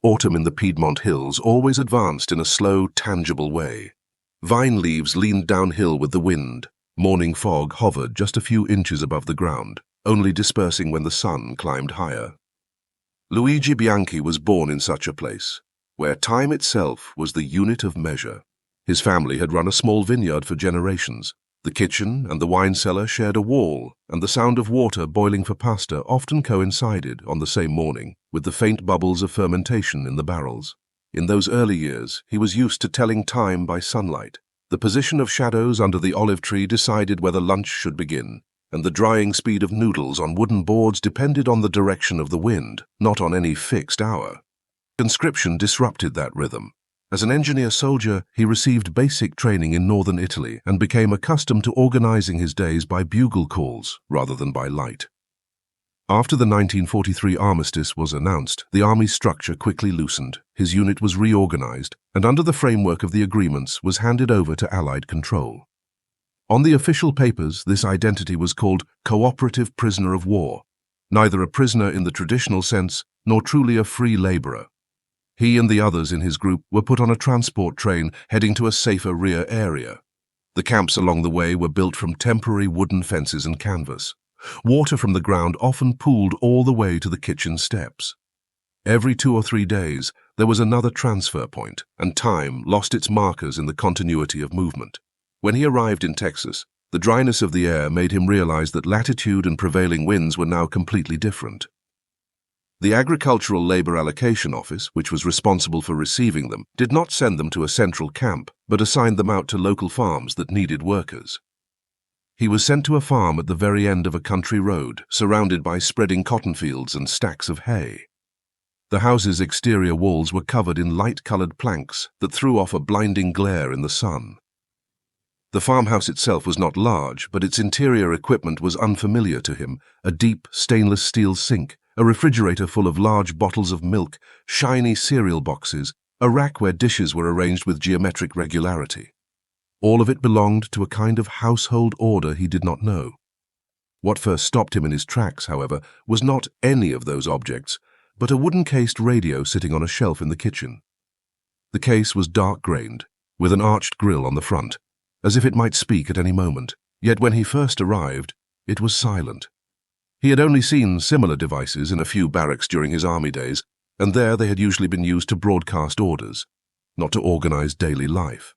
Autumn in the Piedmont hills always advanced in a slow, tangible way. Vine leaves leaned downhill with the wind. Morning fog hovered just a few inches above the ground, only dispersing when the sun climbed higher. Luigi Bianchi was born in such a place, where time itself was the unit of measure. His family had run a small vineyard for generations. The kitchen and the wine cellar shared a wall, and the sound of water boiling for pasta often coincided on the same morning with the faint bubbles of fermentation in the barrels. In those early years, he was used to telling time by sunlight. The position of shadows under the olive tree decided whether lunch should begin, and the drying speed of noodles on wooden boards depended on the direction of the wind, not on any fixed hour. Conscription disrupted that rhythm. As an engineer-soldier, he received basic training in northern Italy and became accustomed to organizing his days by bugle calls rather than by light. After the 1943 armistice was announced, the army's structure quickly loosened. His unit was reorganized, and under the framework of the agreements was handed over to Allied control. On the official papers, this identity was called cooperative prisoner of war, neither a prisoner in the traditional sense nor truly a free laborer. He and the others in his group were put on a transport train heading to a safer rear area. The camps along the way were built from temporary wooden fences and canvas. Water from the ground often pooled all the way to the kitchen steps. Every 2 or 3 days, there was another transfer point, and time lost its markers in the continuity of movement. When he arrived in Texas, the dryness of the air made him realize that latitude and prevailing winds were now completely different. The Agricultural Labor Allocation Office, which was responsible for receiving them, did not send them to a central camp, but assigned them out to local farms that needed workers. He was sent to a farm at the very end of a country road, surrounded by spreading cotton fields and stacks of hay. The house's exterior walls were covered in light-colored planks that threw off a blinding glare in the sun. The farmhouse itself was not large, but its interior equipment was unfamiliar to him: a deep, stainless steel sink, a refrigerator full of large bottles of milk, shiny cereal boxes, a rack where dishes were arranged with geometric regularity. All of it belonged to a kind of household order he did not know. What first stopped him in his tracks, however, was not any of those objects, but a wooden-cased radio sitting on a shelf in the kitchen. The case was dark-grained, with an arched grille on the front, as if it might speak at any moment. Yet when he first arrived, it was silent. He had only seen similar devices in a few barracks during his army days, and there they had usually been used to broadcast orders, not to organize daily life.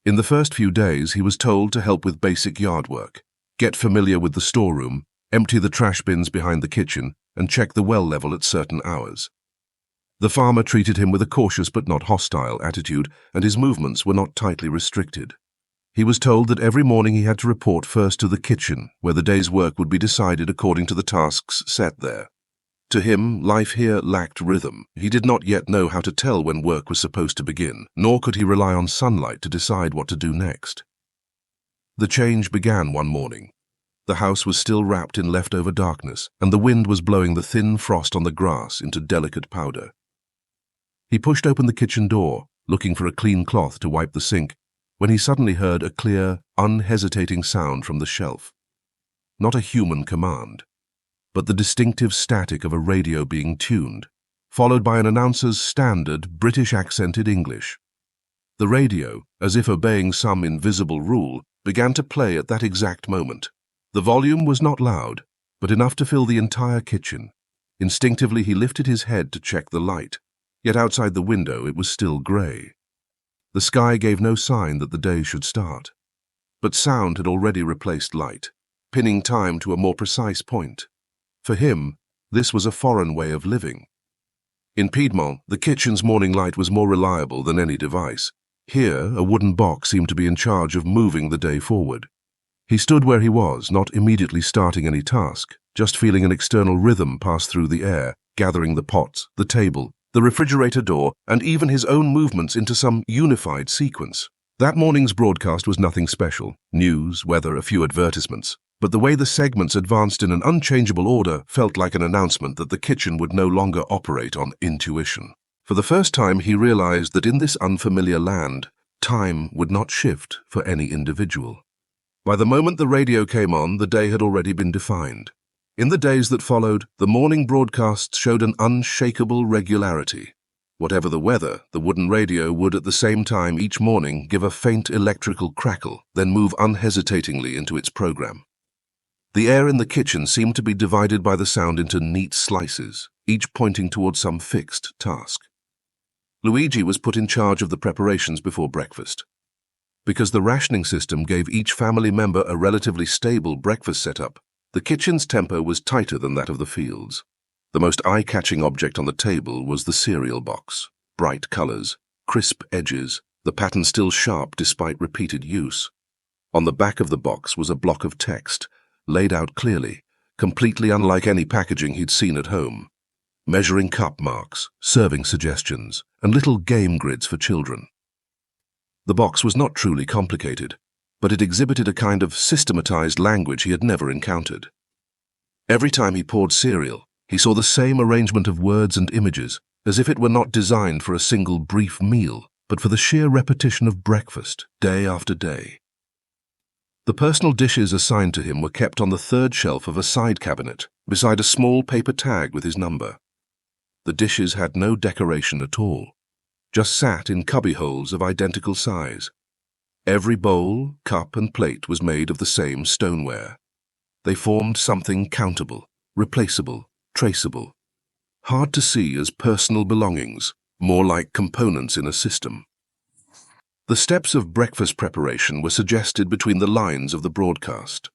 In the first few days, he was told to help with basic yard work, get familiar with the storeroom, empty the trash bins behind the kitchen, and check the well level at certain hours. The farmer treated him with a cautious but not hostile attitude, and his movements were not tightly restricted. He was told that every morning he had to report first to the kitchen, where the day's work would be decided according to the tasks set there. To him, life here lacked rhythm. He did not yet know how to tell when work was supposed to begin, nor could he rely on sunlight to decide what to do next. The change began one morning. The house was still wrapped in leftover darkness, and the wind was blowing the thin frost on the grass into delicate powder. He pushed open the kitchen door, looking for a clean cloth to wipe the sink, when he suddenly heard a clear, unhesitating sound from the shelf. Not a human command, but the distinctive static of a radio being tuned, followed by an announcer's standard British-accented English. The radio, as if obeying some invisible rule, began to play at that exact moment. The volume was not loud, but enough to fill the entire kitchen. Instinctively he lifted his head to check the light, yet outside the window it was still grey. The sky gave no sign that the day should start. But sound had already replaced light, pinning time to a more precise point. For him, this was a foreign way of living. In Piedmont, the kitchen's morning light was more reliable than any device. Here, a wooden box seemed to be in charge of moving the day forward. He stood where he was, not immediately starting any task, just feeling an external rhythm pass through the air, gathering the pots, the table, the refrigerator door, and even his own movements into some unified sequence. That morning's broadcast was nothing special: news, weather, a few advertisements. But the way the segments advanced in an unchangeable order felt like an announcement that the kitchen would no longer operate on intuition. For the first time, he realized that in this unfamiliar land, time would not shift for any individual. By the moment the radio came on, the day had already been defined. In the days that followed, the morning broadcasts showed an unshakable regularity. Whatever the weather, the wooden radio would at the same time each morning give a faint electrical crackle, then move unhesitatingly into its program. The air in the kitchen seemed to be divided by the sound into neat slices, each pointing towards some fixed task. Luigi was put in charge of the preparations before breakfast. Because the rationing system gave each family member a relatively stable breakfast setup, the kitchen's tempo was tighter than that of the fields. The most eye-catching object on the table was the cereal box. Bright colors, crisp edges, the pattern still sharp despite repeated use. On the back of the box was a block of text, laid out clearly, completely unlike any packaging he'd seen at home. Measuring cup marks, serving suggestions, and little game grids for children. The box was not truly complicated, but it exhibited a kind of systematized language he had never encountered. Every time he poured cereal, he saw the same arrangement of words and images, as if it were not designed for a single brief meal, but for the sheer repetition of breakfast, day after day. The personal dishes assigned to him were kept on the third shelf of a side cabinet, beside a small paper tag with his number. The dishes had no decoration at all, just sat in cubbyholes of identical size. Every bowl, cup, and plate was made of the same stoneware. They formed something countable, replaceable, traceable. Hard to see as personal belongings, more like components in a system. The steps of breakfast preparation were suggested between the lines of the broadcast.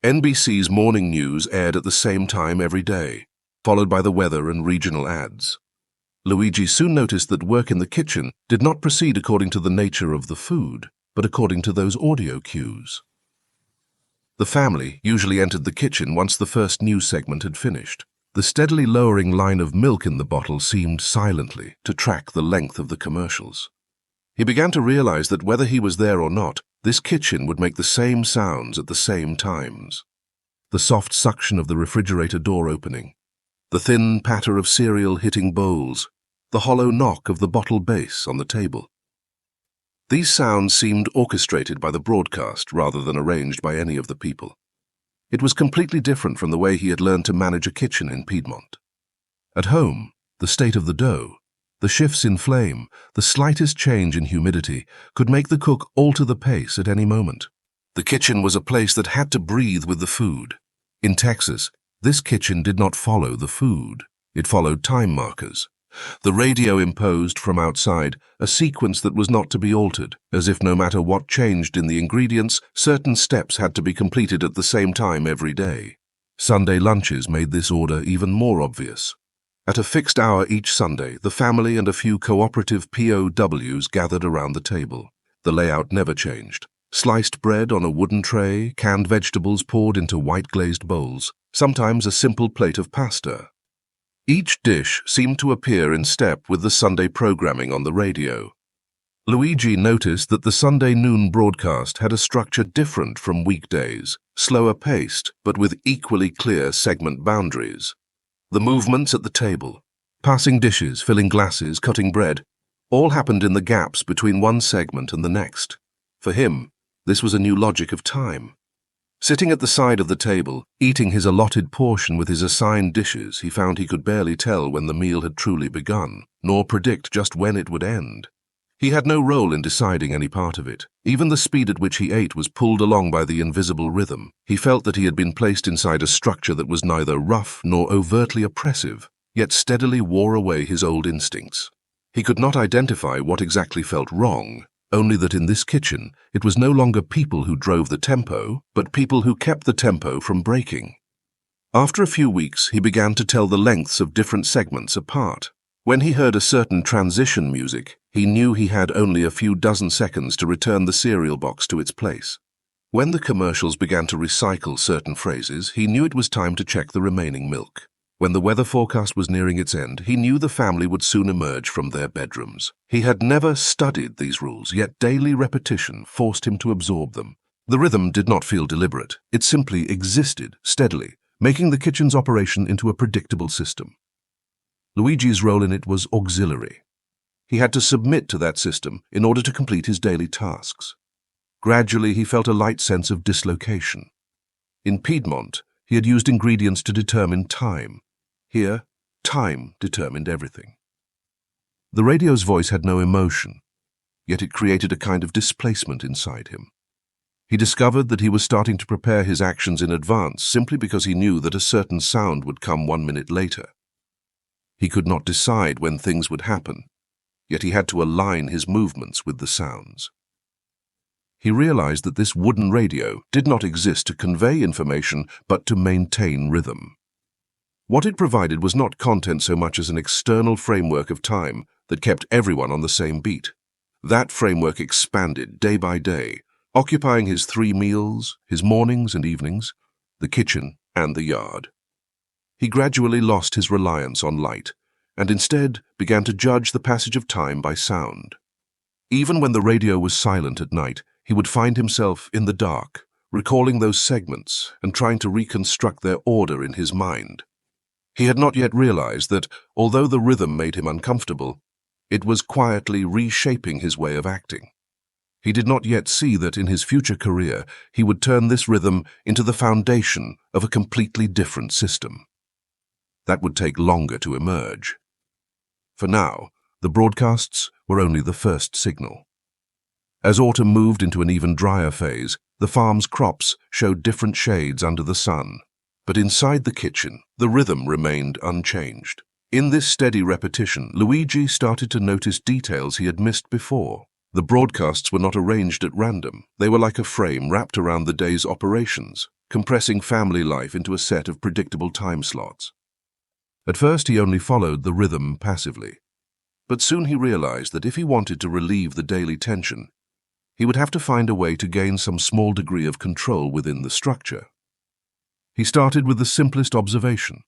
NBC's morning news aired at the same time every day, followed by the weather and regional ads. Luigi soon noticed that work in the kitchen did not proceed according to the nature of the food, but according to those audio cues. The family usually entered the kitchen once the first news segment had finished. The steadily lowering line of milk in the bottle seemed silently to track the length of the commercials. He began to realize that whether he was there or not, this kitchen would make the same sounds at the same times. The soft suction of the refrigerator door opening, the thin patter of cereal hitting bowls, the hollow knock of the bottle base on the table. These sounds seemed orchestrated by the broadcast rather than arranged by any of the people. It was completely different from the way he had learned to manage a kitchen in Piedmont. At home, the state of the dough, the shifts in flame, the slightest change in humidity could make the cook alter the pace at any moment. The kitchen was a place that had to breathe with the food. In Texas, this kitchen did not follow the food. It followed time markers. The radio imposed from outside a sequence that was not to be altered, as if no matter what changed in the ingredients, certain steps had to be completed at the same time every day. Sunday lunches made this order even more obvious. At a fixed hour each Sunday, the family and a few cooperative POWs gathered around the table. The layout never changed. Sliced bread on a wooden tray, canned vegetables poured into white-glazed bowls, sometimes a simple plate of pasta. Each dish seemed to appear in step with the Sunday programming on the radio. Luigi noticed that the Sunday noon broadcast had a structure different from weekdays, slower paced, but with equally clear segment boundaries. The movements at the table, passing dishes, filling glasses, cutting bread, all happened in the gaps between one segment and the next. For him, this was a new logic of time. Sitting at the side of the table, eating his allotted portion with his assigned dishes, he found he could barely tell when the meal had truly begun, nor predict just when it would end. He had no role in deciding any part of it. Even the speed at which he ate was pulled along by the invisible rhythm. He felt that he had been placed inside a structure that was neither rough nor overtly oppressive, yet steadily wore away his old instincts. He could not identify what exactly felt wrong, only that in this kitchen it was no longer people who drove the tempo, but people who kept the tempo from breaking. After a few weeks, he began to tell the lengths of different segments apart. When he heard a certain transition music, he knew he had only a few dozen seconds to return the cereal box to its place. When the commercials began to recycle certain phrases, he knew it was time to check the remaining milk. When the weather forecast was nearing its end, he knew the family would soon emerge from their bedrooms. He had never studied these rules, yet daily repetition forced him to absorb them. The rhythm did not feel deliberate. It simply existed steadily, making the kitchen's operation into a predictable system. Luigi's role in it was auxiliary. He had to submit to that system in order to complete his daily tasks. Gradually, he felt a light sense of dislocation. In Piedmont, he had used ingredients to determine time. Here, time determined everything. The radio's voice had no emotion, yet it created a kind of displacement inside him. He discovered that he was starting to prepare his actions in advance simply because he knew that a certain sound would come 1 minute later. He could not decide when things would happen, yet he had to align his movements with the sounds. He realized that this wooden radio did not exist to convey information, but to maintain rhythm. What it provided was not content so much as an external framework of time that kept everyone on the same beat. That framework expanded day by day, occupying his 3 meals, his mornings and evenings, the kitchen and the yard. He gradually lost his reliance on light, and instead began to judge the passage of time by sound. Even when the radio was silent at night, he would find himself in the dark, recalling those segments and trying to reconstruct their order in his mind. He had not yet realized that, although the rhythm made him uncomfortable, it was quietly reshaping his way of acting. He did not yet see that in his future career he would turn this rhythm into the foundation of a completely different system. That would take longer to emerge. For now, the broadcasts were only the first signal. As autumn moved into an even drier phase, the farm's crops showed different shades under the sun. But inside the kitchen, the rhythm remained unchanged. In this steady repetition, Luigi started to notice details he had missed before. The broadcasts were not arranged at random. They were like a frame wrapped around the day's operations, compressing family life into a set of predictable time slots. At first, he only followed the rhythm passively. But soon he realized that if he wanted to relieve the daily tension, he would have to find a way to gain some small degree of control within the structure. He started with the simplest observation.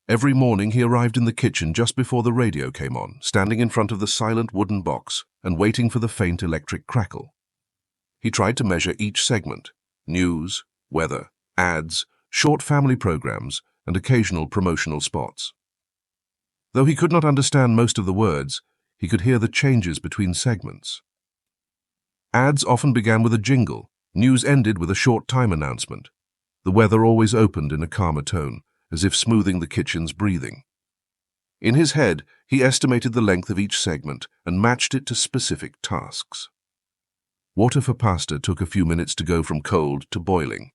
Every morning he arrived in the kitchen just before the radio came on, standing in front of the silent wooden box and waiting for the faint electric crackle. He tried to measure each segment: news, weather, ads, short family programs, and occasional promotional spots. Though he could not understand most of the words, he could hear the changes between segments. Ads often began with a jingle, news ended with a short time announcement. The weather always opened in a calmer tone, as if smoothing the kitchen's breathing. In his head, he estimated the length of each segment and matched it to specific tasks. Water for pasta took a few minutes to go from cold to boiling.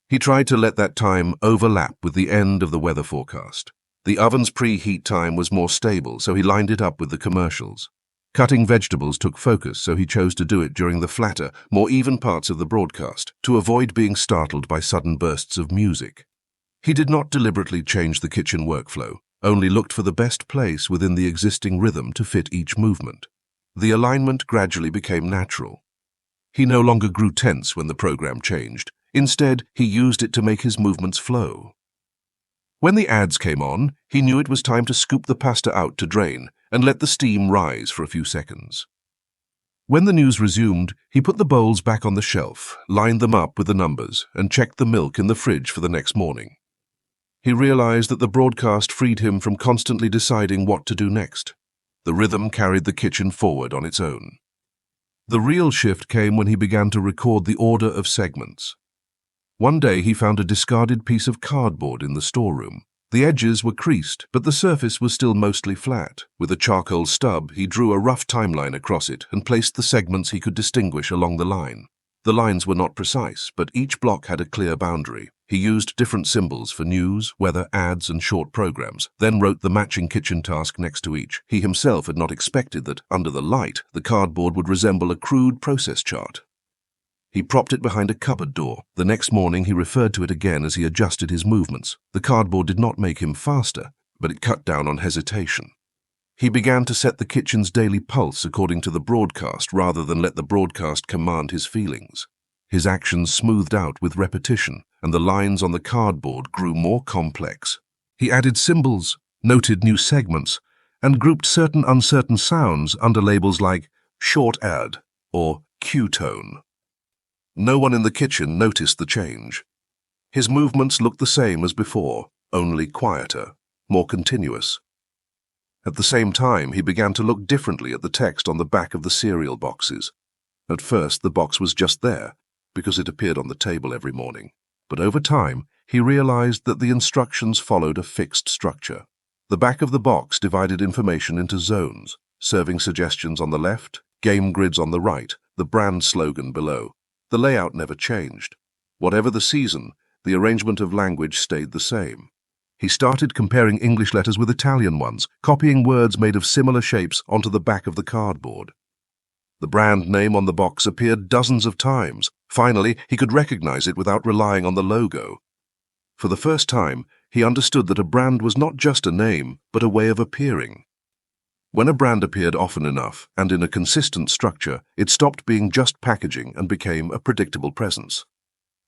He tried to let that time overlap with the end of the weather forecast. The oven's preheat time was more stable, so he lined it up with the commercials. Cutting vegetables took focus, so he chose to do it during the flatter, more even parts of the broadcast, to avoid being startled by sudden bursts of music. He did not deliberately change the kitchen workflow, only looked for the best place within the existing rhythm to fit each movement. The alignment gradually became natural. He no longer grew tense when the program changed. Instead, he used it to make his movements flow. When the ads came on, he knew it was time to scoop the pasta out to drain and let the steam rise for a few seconds. When the news resumed, he put the bowls back on the shelf, lined them up with the numbers, and checked the milk in the fridge for the next morning. He realized that the broadcast freed him from constantly deciding what to do next. The rhythm carried the kitchen forward on its own. The real shift came when he began to record the order of segments. One day he found a discarded piece of cardboard in the storeroom. The edges were creased, but the surface was still mostly flat. With a charcoal stub, he drew a rough timeline across it and placed the segments he could distinguish along the line. The lines were not precise, but each block had a clear boundary. He used different symbols for news, weather, ads, and short programs, then wrote the matching kitchen task next to each. He himself had not expected that, under the light, the cardboard would resemble a crude process chart. He propped it behind a cupboard door. The next morning he referred to it again as he adjusted his movements. The cardboard did not make him faster, but it cut down on hesitation. He began to set the kitchen's daily pulse according to the broadcast rather than let the broadcast command his feelings. His actions smoothed out with repetition, and the lines on the cardboard grew more complex. He added symbols, noted new segments, and grouped certain uncertain sounds under labels like short ad or Q-tone. No one in the kitchen noticed the change. His movements looked the same as before, only quieter, more continuous. At the same time, he began to look differently at the text on the back of the cereal boxes. At first, the box was just there, because it appeared on the table every morning. But over time, he realized that the instructions followed a fixed structure. The back of the box divided information into zones, serving suggestions on the left, game grids on the right, the brand slogan below. The layout never changed. Whatever the season, the arrangement of language stayed the same. He started comparing English letters with Italian ones, copying words made of similar shapes onto the back of the cardboard. The brand name on the box appeared dozens of times. Finally, he could recognize it without relying on the logo. For the first time, he understood that a brand was not just a name, but a way of appearing. When a brand appeared often enough and in a consistent structure, it stopped being just packaging and became a predictable presence.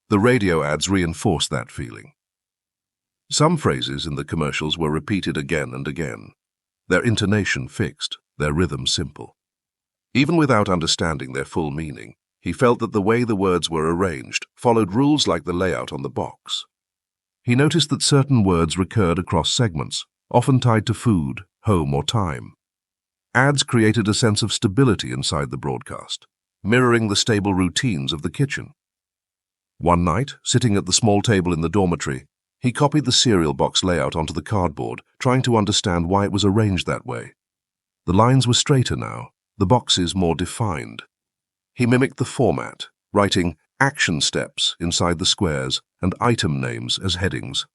The radio ads reinforced that feeling. Some phrases in the commercials were repeated again and again, their intonation fixed, their rhythm simple. Even without understanding their full meaning, he felt that the way the words were arranged followed rules like the layout on the box. He noticed that certain words recurred across segments, often tied to food, home, or time. Ads created a sense of stability inside the broadcast, mirroring the stable routines of the kitchen. One night, sitting at the small table in the dormitory, he copied the cereal box layout onto the cardboard, trying to understand why it was arranged that way. The lines were straighter now, the boxes more defined. He mimicked the format, writing action steps inside the squares and item names as headings.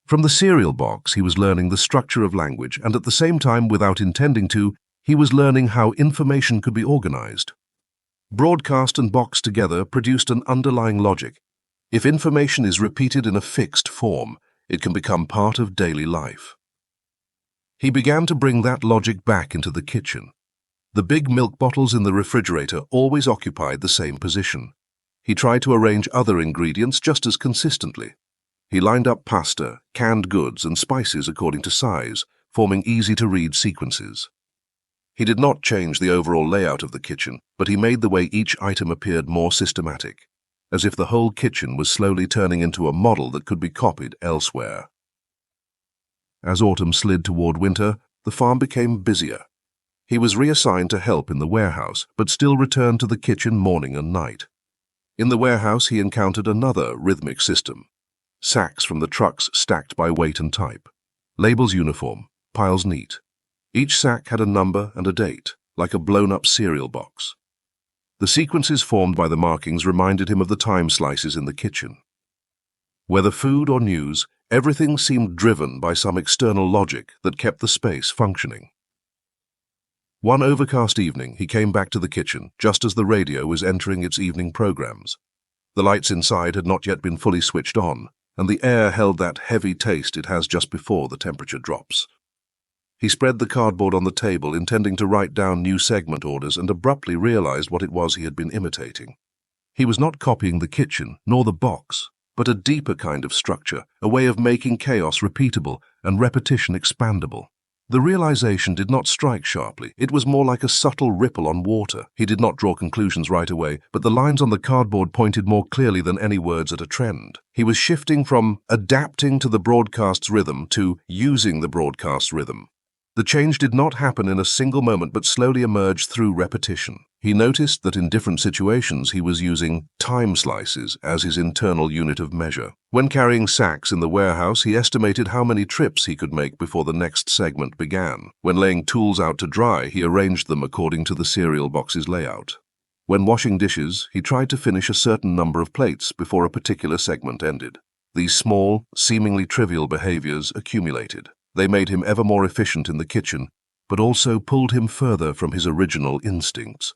From the cereal box, he was learning the structure of language, and at the same time, without intending to, he was learning how information could be organized. Broadcast and box together produced an underlying logic. If information is repeated in a fixed form, it can become part of daily life. He began to bring that logic back into the kitchen. The big milk bottles in the refrigerator always occupied the same position. He tried to arrange other ingredients just as consistently. He lined up pasta, canned goods, and spices according to size, forming easy-to-read sequences. He did not change the overall layout of the kitchen, but he made the way each item appeared more systematic, as if the whole kitchen was slowly turning into a model that could be copied elsewhere. As autumn slid toward winter, the farm became busier. He was reassigned to help in the warehouse, but still returned to the kitchen morning and night. In the warehouse, he encountered another rhythmic system. Sacks from the trucks stacked by weight and type. Labels uniform, piles neat. Each sack had a number and a date, like a blown-up cereal box. The sequences formed by the markings reminded him of the time slices in the kitchen. Whether food or news, everything seemed driven by some external logic that kept the space functioning. One overcast evening, he came back to the kitchen just as the radio was entering its evening programs. The lights inside had not yet been fully switched on, and the air held that heavy taste it has just before the temperature drops. He spread the cardboard on the table, intending to write down new segment orders, and abruptly realized what it was he had been imitating. He was not copying the kitchen, nor the box, but a deeper kind of structure, a way of making chaos repeatable and repetition expandable. The realization did not strike sharply. It was more like a subtle ripple on water. He did not draw conclusions right away, but the lines on the cardboard pointed more clearly than any words at a trend. He was shifting from adapting to the broadcast's rhythm to using the broadcast's rhythm. The change did not happen in a single moment, but slowly emerged through repetition. He noticed that in different situations he was using time slices as his internal unit of measure. When carrying sacks in the warehouse, he estimated how many trips he could make before the next segment began. When laying tools out to dry, he arranged them according to the cereal box's layout. When washing dishes, he tried to finish a certain number of plates before a particular segment ended. These small, seemingly trivial behaviors accumulated. They made him ever more efficient in the kitchen, but also pulled him further from his original instincts.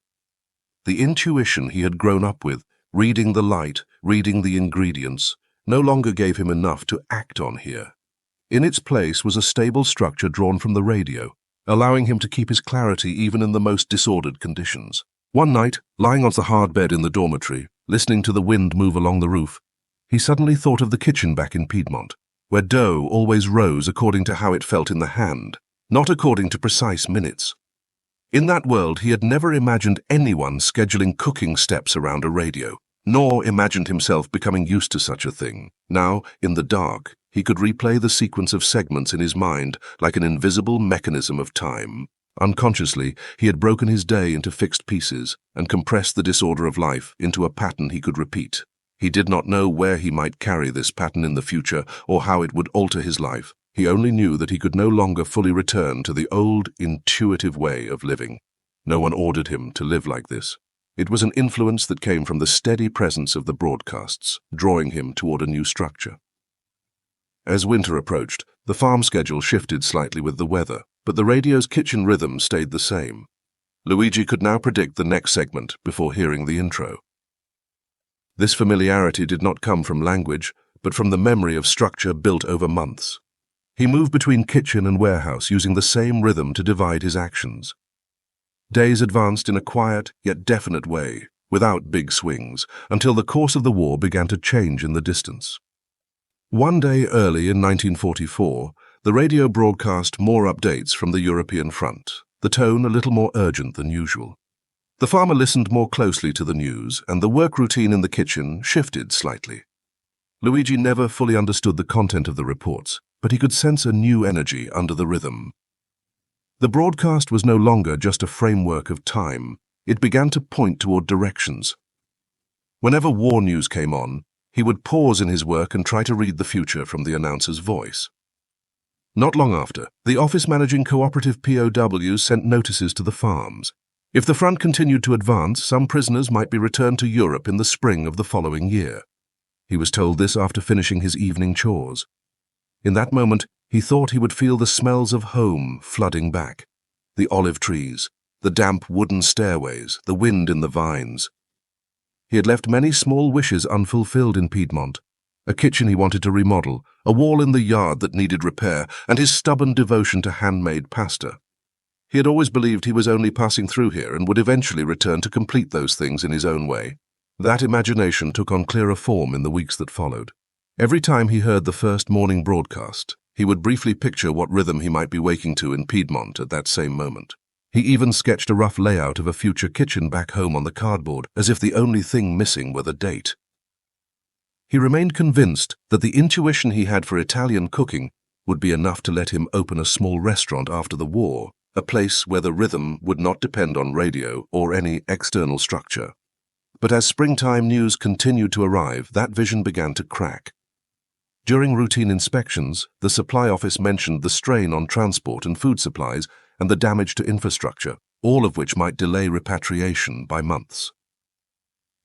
The intuition he had grown up with, reading the light, reading the ingredients, no longer gave him enough to act on here. In its place was a stable structure drawn from the radio, allowing him to keep his clarity even in the most disordered conditions. One night, lying on the hard bed in the dormitory, listening to the wind move along the roof, he suddenly thought of the kitchen back in Piedmont, where dough always rose according to how it felt in the hand, not according to precise minutes. In that world, he had never imagined anyone scheduling cooking steps around a radio, nor imagined himself becoming used to such a thing. Now, in the dark, he could replay the sequence of segments in his mind like an invisible mechanism of time. Unconsciously, he had broken his day into fixed pieces and compressed the disorder of life into a pattern he could repeat. He did not know where he might carry this pattern in the future or how it would alter his life. He only knew that he could no longer fully return to the old, intuitive way of living. No one ordered him to live like this. It was an influence that came from the steady presence of the broadcasts, drawing him toward a new structure. As winter approached, the farm schedule shifted slightly with the weather, but the radio's kitchen rhythm stayed the same. Luigi could now predict the next segment before hearing the intro. This familiarity did not come from language, but from the memory of structure built over months. He moved between kitchen and warehouse using the same rhythm to divide his actions. Days advanced in a quiet yet definite way, without big swings, until the course of the war began to change in the distance. One day early in 1944, the radio broadcast more updates from the European front, the tone a little more urgent than usual. The farmer listened more closely to the news, and the work routine in the kitchen shifted slightly. Luigi never fully understood the content of the reports, but he could sense a new energy under the rhythm. The broadcast was no longer just a framework of time. It began to point toward directions. Whenever war news came on, he would pause in his work and try to read the future from the announcer's voice. Not long after, the office managing cooperative POWs sent notices to the farms. If the front continued to advance, some prisoners might be returned to Europe in the spring of the following year. He was told this after finishing his evening chores. In that moment, he thought he would feel the smells of home flooding back. The olive trees, the damp wooden stairways, the wind in the vines. He had left many small wishes unfulfilled in Piedmont. A kitchen he wanted to remodel, a wall in the yard that needed repair, and his stubborn devotion to handmade pasta. He had always believed he was only passing through here and would eventually return to complete those things in his own way. That imagination took on clearer form in the weeks that followed. Every time he heard the first morning broadcast, he would briefly picture what rhythm he might be waking to in Piedmont at that same moment. He even sketched a rough layout of a future kitchen back home on the cardboard, as if the only thing missing were the date. He remained convinced that the intuition he had for Italian cooking would be enough to let him open a small restaurant after the war, a place where the rhythm would not depend on radio or any external structure. But as springtime news continued to arrive, that vision began to crack. During routine inspections, the supply office mentioned the strain on transport and food supplies and the damage to infrastructure, all of which might delay repatriation by months.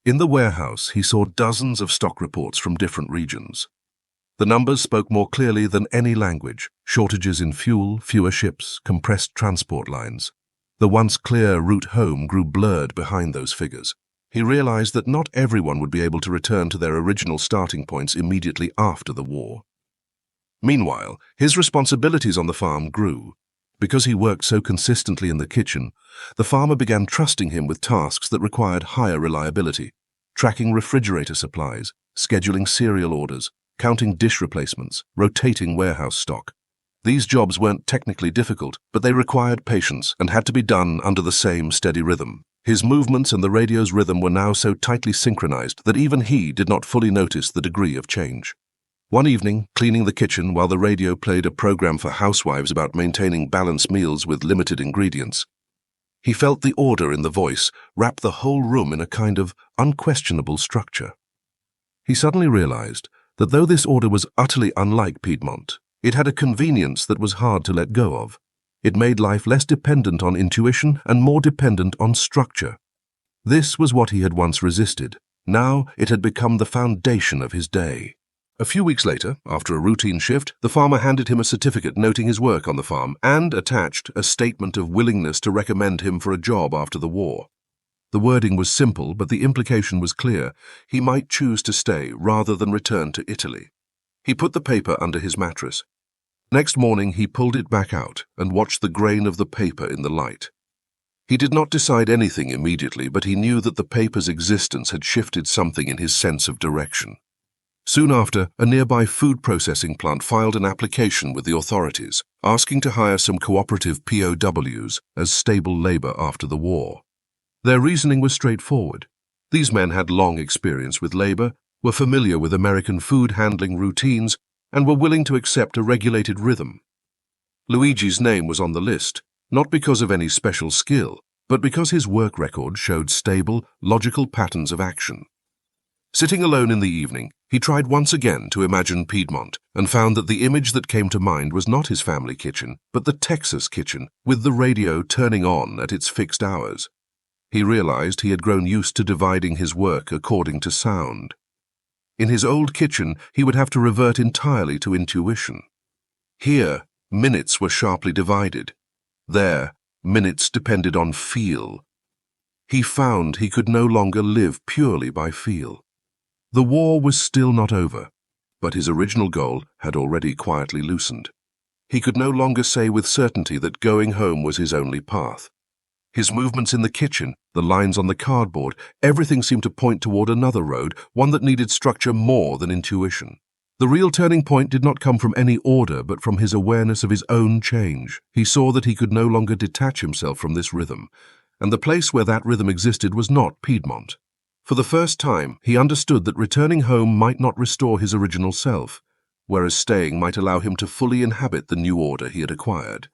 In the warehouse, he saw dozens of stock reports from different regions. The numbers spoke more clearly than any language: shortages in fuel, fewer ships, compressed transport lines. The once clear route home grew blurred behind those figures. He realized that not everyone would be able to return to their original starting points immediately after the war. Meanwhile, his responsibilities on the farm grew. Because he worked so consistently in the kitchen, the farmer began trusting him with tasks that required higher reliability: tracking refrigerator supplies, scheduling cereal orders, counting dish replacements, rotating warehouse stock. These jobs weren't technically difficult, but they required patience and had to be done under the same steady rhythm. His movements and the radio's rhythm were now so tightly synchronized that even he did not fully notice the degree of change. One evening, cleaning the kitchen while the radio played a program for housewives about maintaining balanced meals with limited ingredients, he felt the order in the voice wrap the whole room in a kind of unquestionable structure. He suddenly realized that though this order was utterly unlike Piedmont, it had a convenience that was hard to let go of. It made life less dependent on intuition and more dependent on structure. This was what he had once resisted. Now it had become the foundation of his day. A few weeks later, after a routine shift, the farmer handed him a certificate noting his work on the farm and attached a statement of willingness to recommend him for a job after the war. The wording was simple, but the implication was clear. He might choose to stay rather than return to Italy. He put the paper under his mattress. Next morning, he pulled it back out and watched the grain of the paper in the light. He did not decide anything immediately, but he knew that the paper's existence had shifted something in his sense of direction. Soon after, a nearby food processing plant filed an application with the authorities, asking to hire some cooperative POWs as stable labor after the war. Their reasoning was straightforward. These men had long experience with labor, were familiar with American food handling routines, and were willing to accept a regulated rhythm. Luigi's name was on the list, not because of any special skill, but because his work record showed stable, logical patterns of action. Sitting alone in the evening, he tried once again to imagine Piedmont and found that the image that came to mind was not his family kitchen, but the Texas kitchen, with the radio turning on at its fixed hours. He realized he had grown used to dividing his work according to sound. In his old kitchen, he would have to revert entirely to intuition. Here, minutes were sharply divided. There, minutes depended on feel. He found he could no longer live purely by feel. The war was still not over, but his original goal had already quietly loosened. He could no longer say with certainty that going home was his only path. His movements in the kitchen, the lines on the cardboard, everything seemed to point toward another road, one that needed structure more than intuition. The real turning point did not come from any order, but from his awareness of his own change. He saw that he could no longer detach himself from this rhythm, and the place where that rhythm existed was not Piedmont. For the first time, he understood that returning home might not restore his original self, whereas staying might allow him to fully inhabit the new order he had acquired.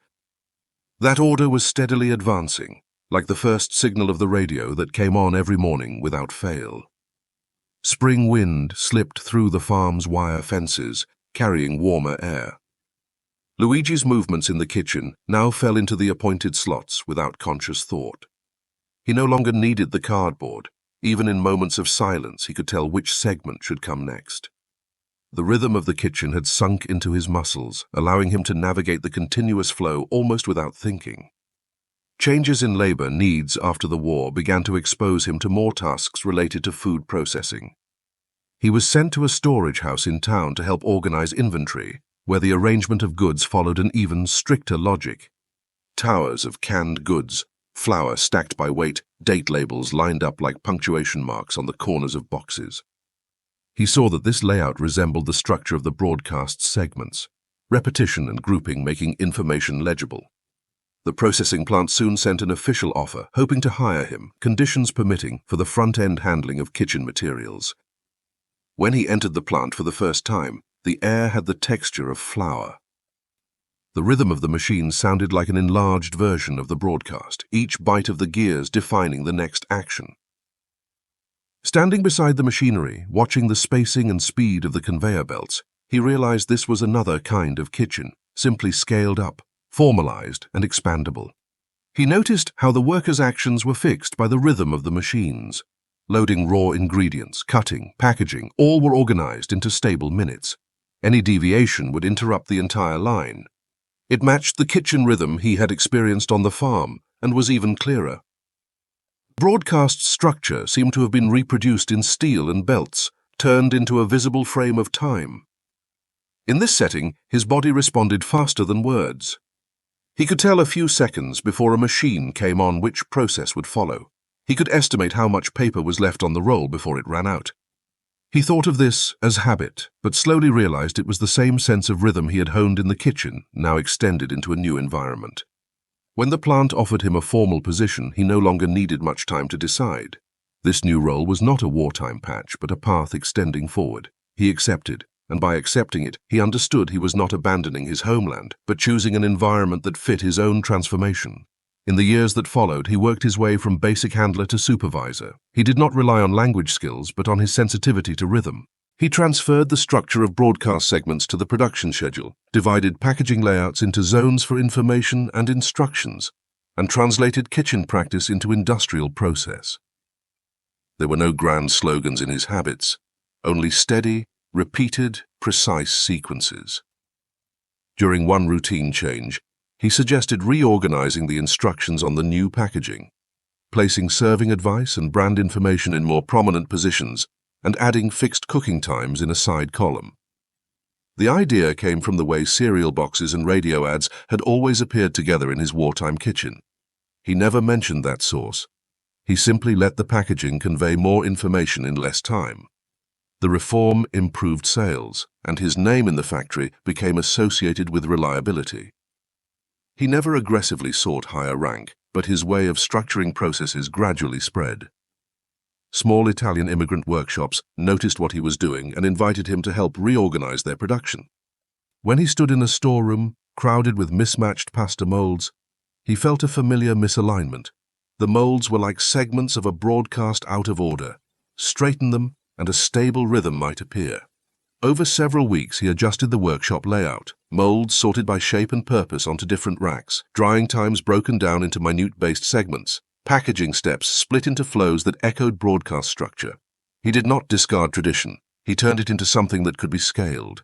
That order was steadily advancing, like the first signal of the radio that came on every morning without fail. Spring wind slipped through the farm's wire fences, carrying warmer air. Luigi's movements in the kitchen now fell into the appointed slots without conscious thought. He no longer needed the cardboard. Even in moments of silence, he could tell which segment should come next. The rhythm of the kitchen had sunk into his muscles, allowing him to navigate the continuous flow almost without thinking. Changes in labor needs after the war began to expose him to more tasks related to food processing. He was sent to a storage house in town to help organize inventory, where the arrangement of goods followed an even stricter logic. Towers of canned goods, flour stacked by weight, date labels lined up like punctuation marks on the corners of boxes. He saw that this layout resembled the structure of the broadcast segments, repetition and grouping making information legible. The processing plant soon sent an official offer, hoping to hire him, conditions permitting, for the front-end handling of kitchen materials. When he entered the plant for the first time, the air had the texture of flour. The rhythm of the machine sounded like an enlarged version of the broadcast, each bite of the gears defining the next action. Standing beside the machinery, watching the spacing and speed of the conveyor belts, he realized this was another kind of kitchen, simply scaled up, formalized and expandable. He noticed how the workers' actions were fixed by the rhythm of the machines. Loading raw ingredients, cutting, packaging, all were organized into stable minutes. Any deviation would interrupt the entire line. It matched the kitchen rhythm he had experienced on the farm and was even clearer. Broadcast structure seemed to have been reproduced in steel and belts, turned into a visible frame of time. In this setting, his body responded faster than words. He could tell a few seconds before a machine came on which process would follow. He could estimate how much paper was left on the roll before it ran out. He thought of this as habit, but slowly realized it was the same sense of rhythm he had honed in the kitchen, now extended into a new environment. When the plant offered him a formal position, he no longer needed much time to decide. This new role was not a wartime patch, but a path extending forward. He accepted, and by accepting it, he understood he was not abandoning his homeland, but choosing an environment that fit his own transformation. In the years that followed, he worked his way from basic handler to supervisor. He did not rely on language skills, but on his sensitivity to rhythm. He transferred the structure of broadcast segments to the production schedule, divided packaging layouts into zones for information and instructions, and translated kitchen practice into industrial process. There were no grand slogans in his habits, only steady, repeated, precise sequences. During one routine change, he suggested reorganizing the instructions on the new packaging, placing serving advice and brand information in more prominent positions, and adding fixed cooking times in a side column. The idea came from the way cereal boxes and radio ads had always appeared together in his wartime kitchen. He never mentioned that source. He simply let the packaging convey more information in less time. The reform improved sales, and his name in the factory became associated with reliability. He never aggressively sought higher rank, but his way of structuring processes gradually spread. Small Italian immigrant workshops noticed what he was doing and invited him to help reorganize their production. When he stood in a storeroom, crowded with mismatched pasta molds, he felt a familiar misalignment. The molds were like segments of a broadcast out of order. Straighten them, and a stable rhythm might appear. Over several weeks, he adjusted the workshop layout, molds sorted by shape and purpose onto different racks, drying times broken down into minute-based segments, packaging steps split into flows that echoed broadcast structure. He did not discard tradition. He turned it into something that could be scaled.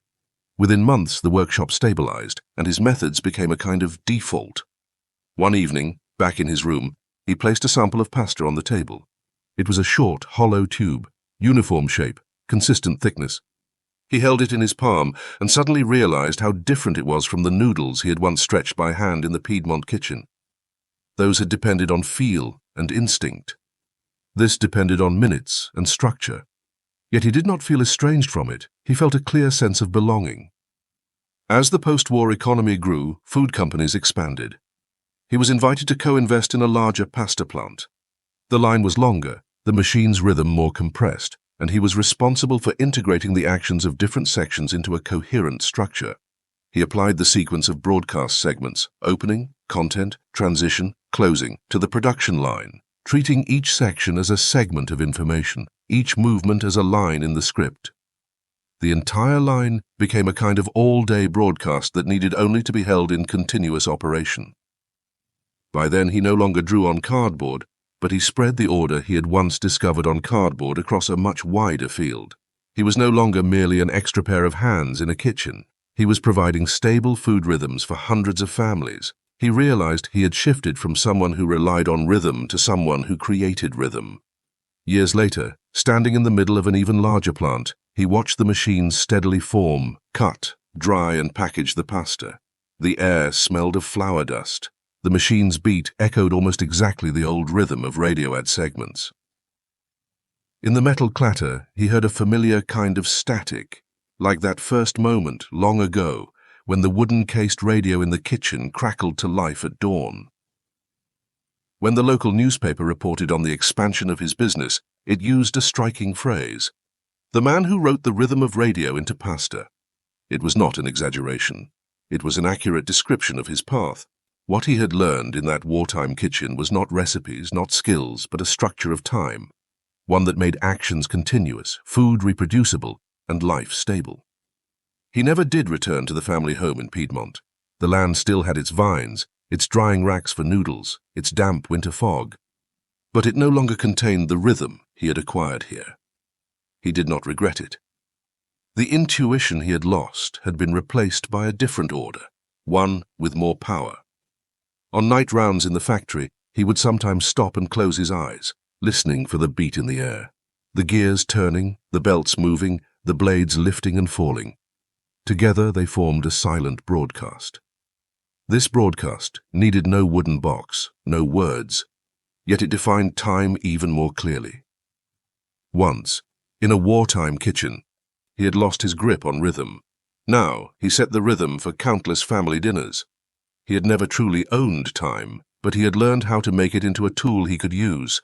Within months, the workshop stabilized, and his methods became a kind of default. One evening, back in his room, he placed a sample of pasta on the table. It was a short, hollow tube, uniform shape, consistent thickness. He held it in his palm and suddenly realized how different it was from the noodles he had once stretched by hand in the Piedmont kitchen. Those had depended on feel and instinct. This depended on minutes and structure. Yet he did not feel estranged from it. He felt a clear sense of belonging. As the post-war economy grew, food companies expanded. He was invited to co-invest in a larger pasta plant. The line was longer, the machine's rhythm more compressed, and he was responsible for integrating the actions of different sections into a coherent structure. He applied the sequence of broadcast segments, opening, content, transition, closing, to the production line, treating each section as a segment of information, each movement as a line in the script. The entire line became a kind of all-day broadcast that needed only to be held in continuous operation. By then he no longer drew on cardboard, but he spread the order he had once discovered on cardboard across a much wider field. He was no longer merely an extra pair of hands in a kitchen. He was providing stable food rhythms for hundreds of families. He realized he had shifted from someone who relied on rhythm to someone who created rhythm. Years later, standing in the middle of an even larger plant, he watched the machines steadily form, cut, dry, and package the pasta. The air smelled of flour dust. The machine's beat echoed almost exactly the old rhythm of radio ad segments. In the metal clatter, he heard a familiar kind of static, like that first moment long ago when the wooden-cased radio in the kitchen crackled to life at dawn. When the local newspaper reported on the expansion of his business, it used a striking phrase: "The man who wrote the rhythm of radio into pasta." It was not an exaggeration. It was an accurate description of his path. What he had learned in that wartime kitchen was not recipes, not skills, but a structure of time, one that made actions continuous, food reproducible, and life stable. He never did return to the family home in Piedmont. The land still had its vines, its drying racks for noodles, its damp winter fog. But it no longer contained the rhythm he had acquired here. He did not regret it. The intuition he had lost had been replaced by a different order, one with more power. On night rounds in the factory, he would sometimes stop and close his eyes, listening for the beat in the air. The gears turning, the belts moving, the blades lifting and falling. Together they formed a silent broadcast. This broadcast needed no wooden box, no words, yet it defined time even more clearly. Once, in a wartime kitchen, he had lost his grip on rhythm. Now he set the rhythm for countless family dinners. He had never truly owned time, but he had learned how to make it into a tool he could use,